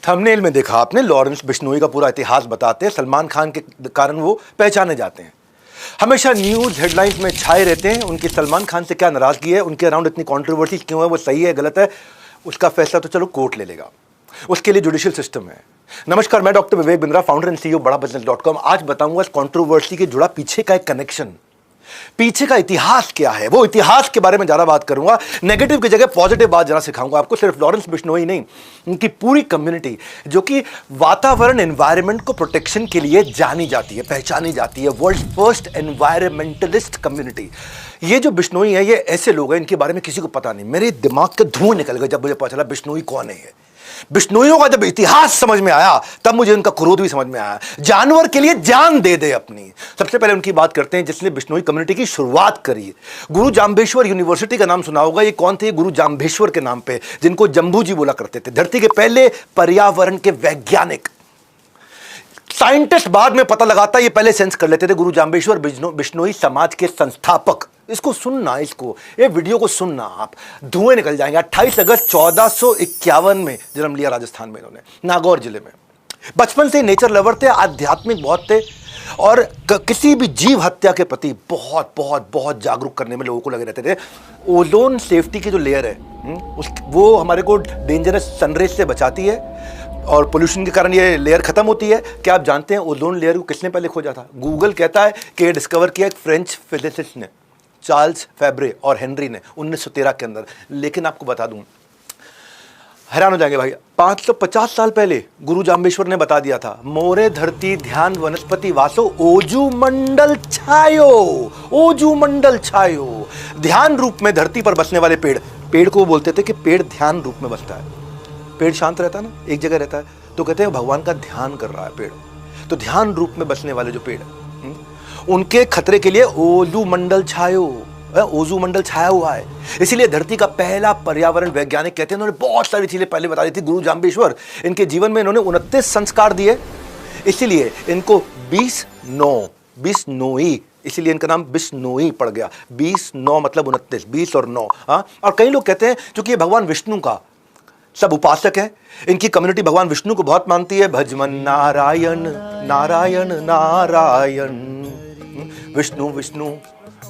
Thumbnail में देखा आपने, लॉरेंस बिश्नोई का पूरा इतिहास बताते हैं। सलमान खान के कारण वो पहचाने जाते हैं, हमेशा न्यूज़ हेडलाइंस में छाए रहते हैं। उनकी सलमान खान से क्या नाराज़गी है, उनके अराउंड इतनी कंट्रोवर्सी क्यों है, वो सही है गलत है, उसका फैसला तो चलो कोर्ट ले लेगा, उसके लिए जुडिशियल सिस्टम है। नमस्कार, मैं doctor Vivek Bindra, founder and CEO बड़ाबिजनेस.com। आज बताऊंगा इस कंट्रोवर्सी के जुड़ा पीछे का एक कनेक्शन, पीछे का इतिहास क्या है, वो इतिहास के बारे में ज़्यादा बात करूंगा। नेगेटिव की जगह पॉजिटिव बात ज़रा सिखाऊंगा आपको। सिर्फ लॉरेंस बिश्नोई नहीं, उनकी पूरी कम्युनिटी जो कि वातावरण एनवायरनमेंट को प्रोटेक्शन के लिए जानी जाती है, पहचानी जाती है, वर्ल्ड फर्स्ट एनवायरमेंटलिस्ट कम्युनिटी। ये जो बिश्नोई है, ये ऐसे लोग हैं इनके बारे में किसी को पता नहीं। मेरे दिमाग के धुएं निकल गए जब मुझे पता चला बिश्नोई कौन है। बिश्नोइयों का जब इतिहास समझ में आया तब मुझे उनका क्रोध भी समझ में आया। जानवर के लिए जान दे दे अपनी। सबसे पहले उनकी बात करते हैं जिसने बिश्नोई कम्युनिटी की शुरुआत करी। गुरु जाम्बेश्वर यूनिवर्सिटी का नाम सुना होगा। ये कौन थे? गुरु जाम्बेश्वर के नाम पे, जिनको जम्बू जी बोला करते थे, धरती के पहले पर्यावरण के वैज्ञानिक। साइंटिस्ट बाद में पता लगाता, ये पहले सेंस कर लेते थे। गुरु जाम्बेश्वर बिश्नोई समाज के संस्थापक। इसको सुनना, ये वीडियो को सुनना, आप धुएं निकल जाएंगे। 28 अगस्त 1451 में जन्म लिया राजस्थान में इन्होंने, नागौर जिले में। बचपन से नेचर लवर थे, आध्यात्मिक बहुत थे और किसी भी जीव हत्या के प्रति बहुत बहुत बहुत जागरूक करने में लोगों को लगे रहते थे। ओजोन सेफ्टी की जो लेयर है वो हमारे को डेंजरस सनरेज से बचाती है और पोल्यूशन के कारण ये लेयर खत्म होती है। क्या आप जानते हैं ओजोन लेयर को किसने पहले खोजा था? गूगल कहता है कि ये डिस्कवर किया एक फ्रेंच फिजिसिस्ट ने, चार्ल्स फेब्रे और हेनरी ने 1913 के अंदर। लेकिन आपको बता दूं, हैरान हो जाएंगे भाई, 550 साल पहले गुरु जाम्बेश्वर ने बता दिया था, मोरे धरती ध्यान वनस्पति वासो ओजू मंडल छायो। ओजू मंडल छायो, ध्यान रूप में धरती पर बसने वाले पेड़ को बोलते थे कि पेड़ ध्यान रूप में बसता है। पेड़ शांत रहता है ना, एक जगह रहता है, तो कहते हैं भगवान का ध्यान कर रहा है पेड़। तो ध्यान रूप में बसने वाले जो पेड़, उनके खतरे के लिए ओजू मंडल छायो, ओजू मंडल छाया हुआ है। इसीलिए धरती का पहला पर्यावरण वैज्ञानिक कहते हैं। उन्होंने बहुत सारी चीजें पहले बता दी थी गुरु जाम्बेश्वर। इनके जीवन में इन्होंने 29 संस्कार दिए, इसीलिए इनको बिश्नोई, इसीलिए इनका नाम बिश्नोई पड़ गया। 20-9 मतलब 29, 20 और 9। और कई लोग कहते हैं क्योंकि ये भगवान विष्णु का सब उपासक है, इनकी कम्युनिटी भगवान विष्णु को बहुत मानती है। भजमन नारायण नारायण नारायण, विष्णु विष्णु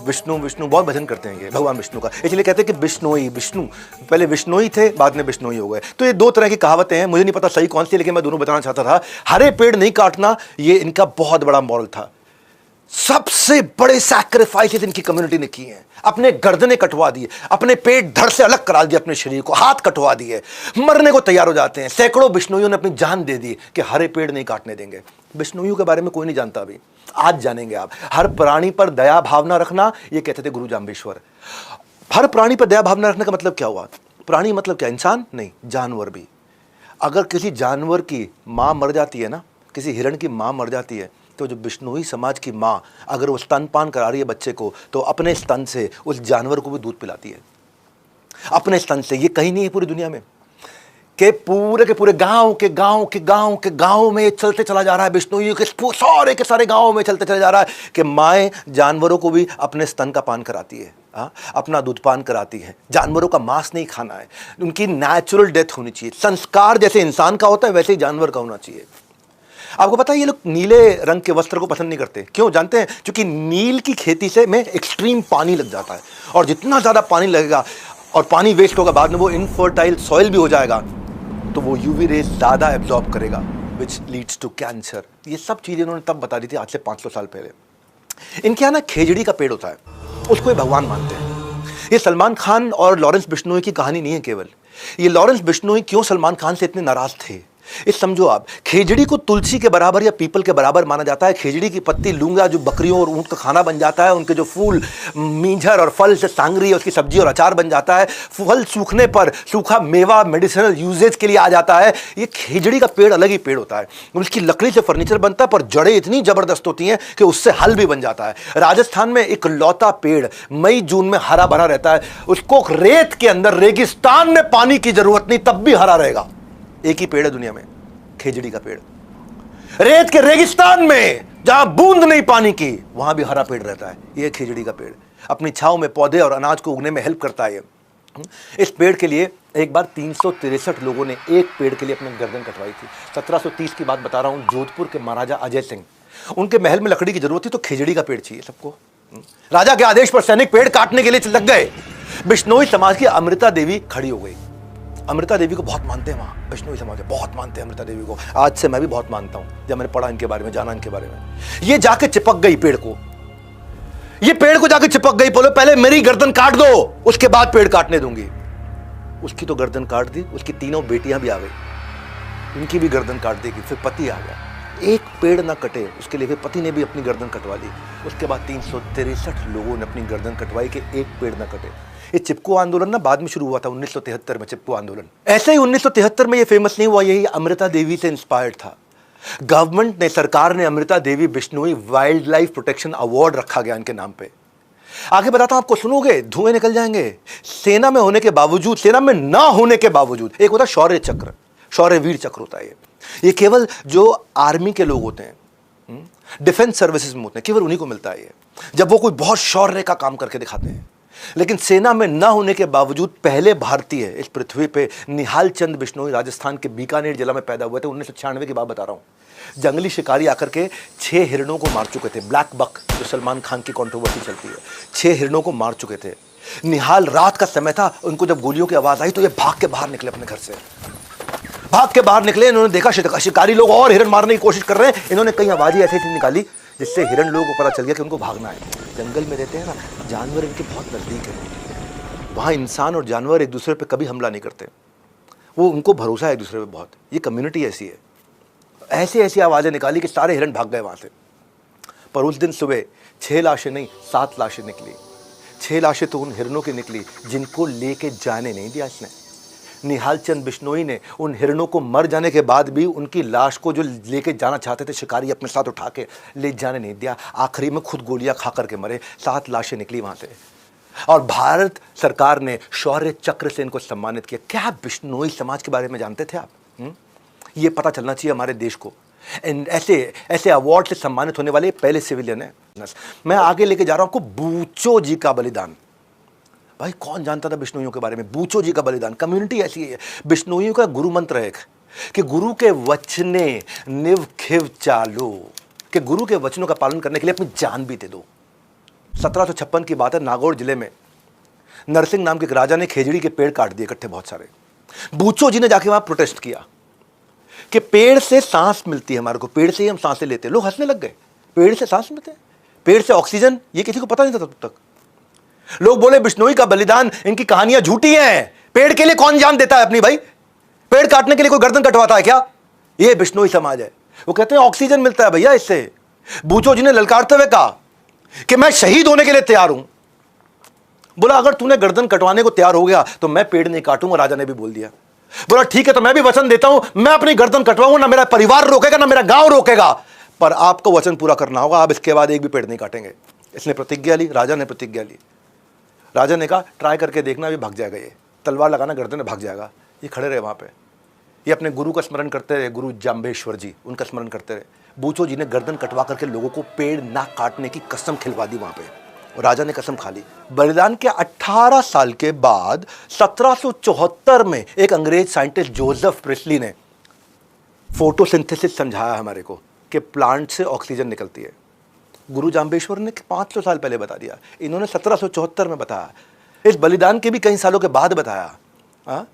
विष्णु विष्णु, बहुत भजन करते हैं ये भगवान विष्णु का। इसलिए कहते हैं कि बिश्नोई, विष्णु पहले विष्णोई थे, बाद में बिश्नोई हो गए। तो ये दो तरह की कहावतें हैं, मुझे नहीं पता सही कौन सी, लेकिन मैं दोनों बताना चाहता था। हरे पेड़ नहीं काटना, ये इनका बहुत बड़ा मॉरल था। सबसे बड़े सैक्रिफाइसेस इनकी कम्युनिटी ने किए हैं। अपने गर्दनें कटवा दिए, अपने पेट धड़ से अलग करा दिए, अपने शरीर को हाथ कटवा दिए, मरने को तैयार हो जाते हैं। सैकड़ों बिश्नोइयों ने अपनी जान दे दी कि हरे पेड़ नहीं काटने देंगे। बिश्नोइयों के बारे में कोई नहीं जानता अभी, आज जानेंगे आप। हर प्राणी पर दया भावना रखना, ये कहते थे गुरु जाम्बेश्वर। हर प्राणी पर दया भावना रखने का मतलब क्या हुआ? प्राणी मतलब क्या? इंसान नहीं, जानवर भी। अगर किसी जानवर की माँ मर जाती है ना, किसी हिरण की माँ मर जाती है, तो जो बिश्नोई समाज की माँ अगर वो स्तनपान करा रही है बच्चे को, तो अपने स्तन से उस जानवर को भी दूध पिलाती है, अपने स्तन से। ये कहीं नहीं है पूरी दुनिया में के पूरे गांव में चलते चला जा रहा है। बिश्नोई के सारे गांव में चलते चला जा रहा है कि माएँ जानवरों को भी अपने स्तन का पान कराती है, अपना दूध पान कराती है। जानवरों का मांस नहीं खाना है, उनकी नेचुरल डेथ होनी चाहिए। संस्कार जैसे इंसान का होता है वैसे ही जानवर का होना चाहिए। आपको पता है ये लोग नीले रंग के वस्त्र को पसंद नहीं करते, क्यों जानते हैं? क्योंकि नील की खेती से में एक्सट्रीम पानी लग जाता है, और जितना ज़्यादा पानी लगेगा और पानी वेस्ट होगा, बाद में वो इनफर्टाइल सॉइल भी हो जाएगा, तो वो यूवी रेज ज़्यादा एब्जॉर्ब करेगा, विच लीड्स टू कैंसर। ये सब चीज़ें इन्होंने तब बता दी थी, आज से 500 साल पहले। इनके यहाँ ना खेजड़ी का पेड़ होता है, उसको ये भगवान मानते हैं। ये सलमान खान और लॉरेंस बिश्नोई की कहानी नहीं है केवल। ये लॉरेंस बिश्नोई क्यों सलमान खान से इतने नाराज थे, इस समझो आप। खेजड़ी को तुलसी के बराबर या पीपल के बराबर माना जाता है। खेजड़ी की पत्ती लूंगा जो बकरियों और ऊंट का खाना बन जाता है, उनके जो फूल मींझर और फल से सांगरी है, उसकी सब्जी और अचार बन जाता है। फल सूखने पर सूखा मेवा मेडिसिनल यूजेज के लिए आ जाता है। ये खेजड़ी का पेड़ अलग ही पेड़ होता है। उसकी लकड़ी से फर्नीचर बनता है, पर जड़ें इतनी जबरदस्त होती हैं कि उससे हल भी बन जाता है। राजस्थान में एक लौता पेड़ मई जून में हरा भरा रहता है। उसको रेत के अंदर रेगिस्तान में पानी की जरूरत नहीं, तब भी हरा रहेगा। एक ही पेड़ है दुनिया में, खेजड़ी का पेड़। रेत के रेगिस्तान में जहां बूंद नहीं पानी की, वहां भी हरा पेड़ रहता है। यह खेजड़ी का पेड़ अपनी छांव में पौधे और अनाज को उगने में हेल्प करता है। इस पेड़ के लिए एक बार 363 लोगों ने एक पेड़ के लिए अपनी गर्दन कटवाई थी। 1730 की बात बता रहा हूँ, जोधपुर के महाराजा अजय सिंह, उनके महल में लकड़ी की जरूरत थी तो खिजड़ी का पेड़ चाहिए सबको। राजा के आदेश पर सैनिक पेड़ काटने के लिए लग गए। बिश्नोई समाज की अमृता देवी खड़ी हो गई। अमृता देवी को बहुत मानते हैं वहां, बिश्नोई समाज बहुत मानते हैं अमृता देवी को। आज से मैं भी बहुत मानता हूं, जब मैंने पढ़ा इनके बारे में, जाना इनके बारे में। ये जाके चिपक गई पेड़ को, ये पेड़ को जाके चिपक गई, बोले पहले मेरी गर्दन काट दो, उसके बाद पेड़ काटने दूंगी। उसकी तो गर्दन काट दी, उसकी तीनों बेटियां भी आ गई, इनकी भी गर्दन काट देगी। फिर पति आ गया, एक पेड़ ना कटे उसके लिए फिर पति ने भी अपनी गर्दन कटवा ली। उसके बाद 363 लोगों ने अपनी गर्दन कटवाई कि एक पेड़ ना कटे। ये चिपको आंदोलन ना बाद में शुरू हुआ था 1973 में, चिपको आंदोलन। ऐसे ही 1973 में ये फेमस नहीं हुआ, यही अमृता देवी से इंस्पायर्ड था। गवर्नमेंट ने, सरकार ने Amrita Devi Bishnoi wildlife protection award रखा गया इनके नाम पे। आगे बताता हूं आपको, सुनोगे धुएं निकल जाएंगे। सेना में होने के बावजूद, सेना में ना होने के बावजूद, एक होता शौर्य चक्र, शौर्य वीर चक्र होता है ये केवल जो आर्मी के लोग होते हैं, डिफेंस सर्विसेज में होते हैं, केवल उन्हीं को मिलता है ये, जब वो कोई बहुत शौर्य का काम करके दिखाते हैं। लेकिन सेना में ना होने के बावजूद पहले भारतीय इस पृथ्वी पे निहाल चंद बिश्नोई राजस्थान के बीकानेर जिला में पैदा हुए थे। 1996 की बात बता रहा हूं। जंगली शिकारी आकर के 6 हिरणों को मार चुके थे, ब्लैक बक जो सलमान खान की कंट्रोवर्सी चलती है, 6 हिरणों को मार चुके थे। निहाल, रात का समय था, उनको जब गोलियों की आवाज आई तो ये भाग के बाहर निकले अपने घर से, भाग के बाहर निकले। इन्होंने देखा शिकारी लोग और हिरण मारने की कोशिश कर रहे हैं। इन्होंने कई आवाजें ऐसी निकाली जिससे हिरण लोगों को पता चल गया कि उनको भागना है। जंगल में रहते हैं ना, जानवर इनके बहुत नजदीक है, वहां इंसान और जानवर एक दूसरे पे कभी हमला नहीं करते, वो उनको भरोसा है एक दूसरे पे बहुत। ये कम्युनिटी ऐसी है। ऐसी ऐसी आवाजें निकाली कि सारे हिरण भाग गए वहां से। पर उस दिन सुबह 6 लाशें नहीं, 7 लाशें निकली। 6 लाशें तो उन हिरणों की निकली जिनको लेके जाने नहीं दिया इसने। निहाल चंद बिश्नोई ने उन हिरणों को मर जाने के बाद भी उनकी लाश को जो लेके जाना चाहते थे शिकारी, अपने साथ उठा के ले जाने नहीं दिया। आखिरी में खुद गोलियां खा करके मरे। 7 लाशें निकली वहां से। और भारत सरकार ने शौर्य चक्र से इनको सम्मानित किया। क्या बिश्नोई समाज के बारे में जानते थे आप? ये पता चलना चाहिए हमारे देश को। ऐसे ऐसे अवार्ड से सम्मानित होने वाले पहले सिविलियन है। मैं आगे लेके जा रहा हूं आपको, बूचो जी का बलिदान। भाई कौन जानता था बिश्नोइयों के बारे में? बूचो जी का बलिदान। कम्युनिटी ऐसी है। बिश्नोइयों का गुरु मंत्र है कि गुरु के वचने निव खिव चालो, कि गुरु के वचनों का पालन करने के लिए अपनी जान भी दे दो। 1756 की बात है, नागौर जिले में नरसिंह नाम के एक राजा ने खेजड़ी के पेड़ काट दिए इकट्ठे बहुत सारे। बूचो जी ने जाके वहां प्रोटेस्ट किया कि पेड़ से सांस मिलती है हमारे को, पेड़ से ही हम सांसें लेते हैं। लोग हंसने लग गए, पेड़ से सांस मिलते हैं, पेड़ से ऑक्सीजन, ये किसी को पता नहीं था तब तक। लोग बोले बिश्नोई का बलिदान, इनकी कहानियां झूठी हैं। पेड़ के लिए कौन जान देता है अपनी? भाई पेड़ काटने के लिए कोई गर्दन कटवाता है क्या? ये बिश्नोई समाज है। वो कहते हैं ऑक्सीजन मिलता है भैया इससे। बूचो जी ने ललकारते हुए कहा कि मैं शहीद होने के लिए तैयार हूं। बोला अगर तूने गर्दन कटवाने को तैयार हो गया तो मैं पेड़ नहीं काटूंगा। राजा ने भी बोल दिया। बोला ठीक है, तो मैं भी वचन देता हूं, मैं अपनी गर्दन कटवाऊंगा, ना मेरा परिवार रोकेगा ना मेरा गांव रोकेगा, पर आपको वचन पूरा करना होगा, आप इसके बाद एक भी पेड़ नहीं काटेंगे। इसने प्रतिज्ञा ली, राजा ने प्रतिज्ञा ली। राजा ने कहा ट्राई करके देखना, भी भाग जाएगा, ये तलवार लगाना गर्दन में भाग जाएगा। ये खड़े रहे वहां पे, ये अपने गुरु का स्मरण करते रहे, गुरु जाम्बेश्वर जी, उनका स्मरण करते रहे। बूचो जी ने गर्दन कटवा करके लोगों को पेड़ ना काटने की कसम खिलवा दी वहां पे, और राजा ने कसम खा ली। बलिदान के 18 साल के बाद 1774 में एक अंग्रेज साइंटिस्ट जोसेफ प्रिस्ली ने फोटोसिंथेसिस समझाया हमारे को कि प्लांट से ऑक्सीजन निकलती है। गुरु जाम्बेश्वर ने 500 साल पहले बता दिया, इन्होंने 1774 में बताया। इस बलिदान के भी कई सालों के बाद बताया।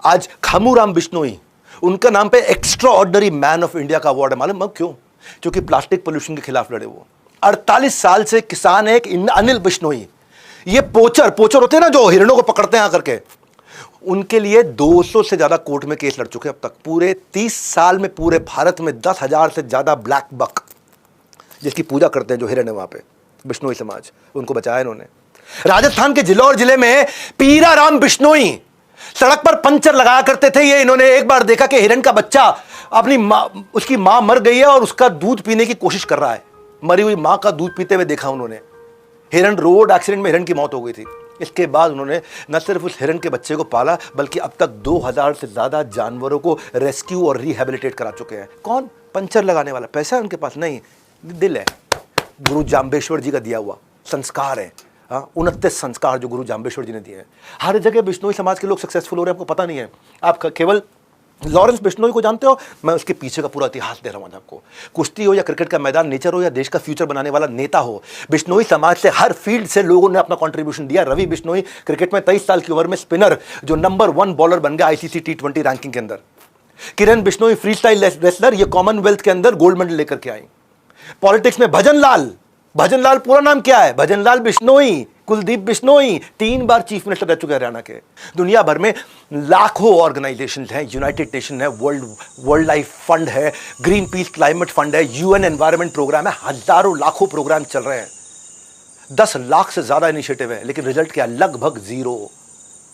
आज खामूराम बिश्नोई, उनका नाम पे extra ordinary man of India का अवार्ड है। मालूम क्यों? क्योंकि प्लास्टिक पोल्यूशन के खिलाफ लड़े वो। 48 साल से किसान है एक अनिल बिश्नोई। ये पोचर होते हैं ना जो हिरणों को पकड़ते हैं आकर के, उनके लिए 200 से ज्यादा कोर्ट में केस लड़ चुके हैं अब तक। पूरे 30 साल में पूरे भारत में 10,000 से ज्यादा ब्लैक बक जिसकी पूजा करते हैं जो हिरण है वहां पे, बिश्नोई समाज, उनको बचाया इन्होंने। राजस्थान के जिलौर जिले में पीराराम बिश्नोई सड़क पर पंचर लगाया करते थे। ये इन्होंने एक बार देखा कि हिरण का बच्चा अपनी माँ, उसकी मां मर गई है और उसका दूध पीने की कोशिश कर रहा है। मरी हुई मां का दूध पीते हुए देखा उन्होंने। हिरण, रोड एक्सीडेंट में हिरण की मौत हो गई थी। इसके बाद उन्होंने न सिर्फ उस हिरण के बच्चे को पाला, बल्कि अब तक 2000 से ज्यादा जानवरों को रेस्क्यू और रिहेबिलिटेट करा चुके हैं। कौन? पंचर लगाने वाला। पैसा है उनके पास नहीं, दिल है। गुरु जाम्बेश्वर जी का दिया हुआ संस्कार है। 29 संस्कार जो गुरु जाम्बेश्वर जी ने दिए हैं। हर जगह बिश्नोई समाज के लोग सक्सेसफुल हो रहे हैं, आपको पता नहीं है। आप केवल लॉरेंस बिश्नोई को जानते हो, मैं उसके पीछे का पूरा इतिहास दे रहा हूं आपको। कुश्ती हो या क्रिकेट का मैदान, नेचर हो या देश का फ्यूचर बनाने वाला नेता हो, बिश्नोई समाज से हर फील्ड से लोगों ने अपना कंट्रीब्यूशन दिया। रवि बिश्नोई क्रिकेट में 23 साल की उम्र में स्पिनर जो नंबर 1 बॉलर बन गया ICC T20 रैंकिंग के अंदर। किरण बिश्नोई फ्री स्टाइल रेसलर, ये कॉमनवेल्थ के अंदर गोल्ड मेडल लेकर के आई। पॉलिटिक्स में भजन लाल पूरा नाम क्या है? भजन लाल बिश्नोई, कुलदीप बिश्नोई 3 बार चीफ मिनिस्टर रह चुके हैं हरियाणा के। दुनिया भर में लाखों ऑर्गेनाइजेशंस हैं, यूनाइटेड नेशन है, वर्ल्ड लाइफ फंड है, ग्रीन पीस क्लाइमेट फंड है, UN एनवायरनमेंट प्रोग्राम है, हजारों लाखों प्रोग्राम चल रहे हैं, 10 लाख से ज्यादा इनिशिएटिव है, लेकिन रिजल्ट क्या? लगभग 0।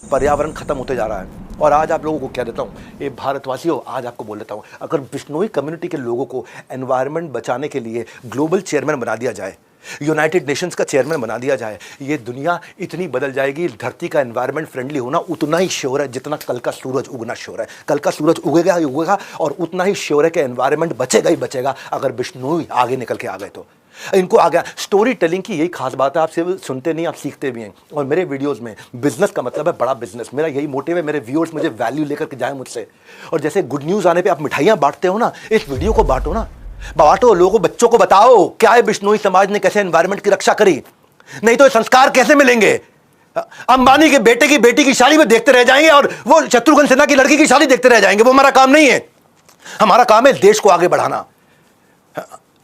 पर्यावरण खत्म होते जा रहा है। और आज आप लोगों को क्या देता हूं, ये भारतवासियों, आज आपको बोल देता हूं, अगर बिश्नोई कम्युनिटी के लोगों को एनवायरनमेंट बचाने के लिए ग्लोबल चेयरमैन बना दिया जाए, यूनाइटेड नेशंस का चेयरमैन बना दिया जाए, ये दुनिया इतनी बदल जाएगी। धरती का एनवायरनमेंट फ्रेंडली होना उतना ही श्योर है जितना कल का सूरज उगना श्योर है। कल का सूरज उगेगा ही उगेगा, और उतना ही श्योर है कि एनवायरनमेंट बचेगा ही बचेगा अगर बिश्नोई आगे निकल के आ गए तो। इनको आ गया। स्टोरी टेलिंग की यही खास बात है, आप सिर्फ सुनते नहीं, आप सीखते भी हैं। और मेरे वीडियोस में बिजनेस का मतलब है बड़ा बिजनेस, मेरा यही मोटिव है, मेरे व्यूअर्स मुझे वैल्यू लेकर के जाए मुझसे। और जैसे गुड न्यूज़ आने पे आप मिठाइयाँ बांटते हो ना, इस वीडियो को बांटो ना, बांटो, लोगों को, बच्चों को बताओ क्या है बिश्नोई समाज ने कैसे एनवायरनमेंट की रक्षा करी। नहीं तो ये संस्कार कैसे मिलेंगे? अंबानी के बेटे की बेटी की शादी में देखते रह जाएंगे और वो शत्रुघ्न सिन्हा की लड़की की शादी देखते रह जाएंगे। वो हमारा काम नहीं है। हमारा काम है देश को आगे बढ़ाना।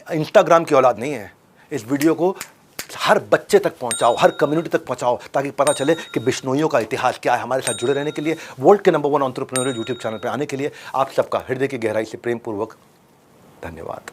इंस्टाग्राम की औलाद नहीं है। इस वीडियो को हर बच्चे तक पहुंचाओ, हर कम्युनिटी तक पहुंचाओ, ताकि पता चले कि बिश्नोइयों का इतिहास क्या है। हमारे साथ जुड़े रहने के लिए, वर्ल्ड के नंबर 1 एंटरप्रेन्योरियल यूट्यूब चैनल पर आने के लिए आप सबका हृदय की गहराई से प्रेम पूर्वक धन्यवाद।